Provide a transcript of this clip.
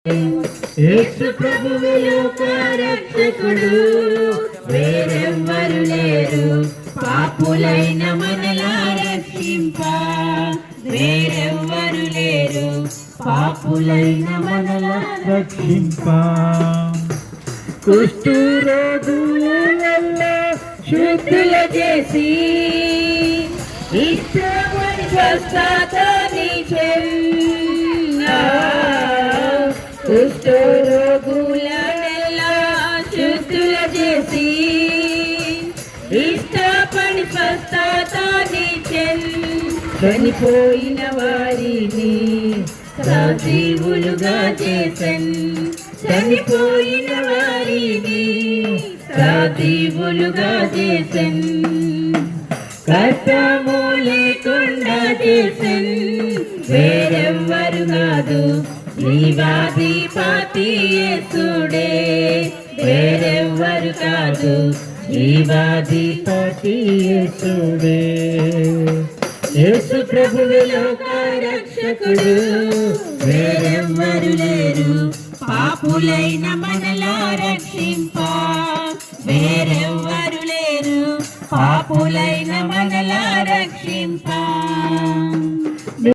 యేసు ప్రభువు లోక రక్షకుడు, వేరెవ్వరు లేరు పాపులైన మనలా రక్షింప. వేరెవ్వరు లేరు పాపులైన మనలా రక్షింప. కుష్ఠరోగుల శుద్ధుల చేసి ఇష్టమని స్వస్థతనిచ్చే. కుష్ఠరోగులనెల్లా శుద్ధుల చేసి ఇష్టపడి స్వస్థతనిచ్చే. చనిపోయిన వారిని సజీవులుగా చేసెన్. చనిపోయిన వారిని సజీవులుగా చేసెన్. కష్టము లేకుండా చేసెన్. వేరెవ్వరు కాదు జీవాధిపతి యేసుడే. వేరెవ్వరు కాదు జీవాధిపతి యేసుడే. యేసు ప్రభువు లోక రక్షకుడు, వేరెవ్వరు లేరు పాపులైన మనలా రక్షింప. వేరెవ్వరు లేరు పాపులైన మనలా రక్షింప.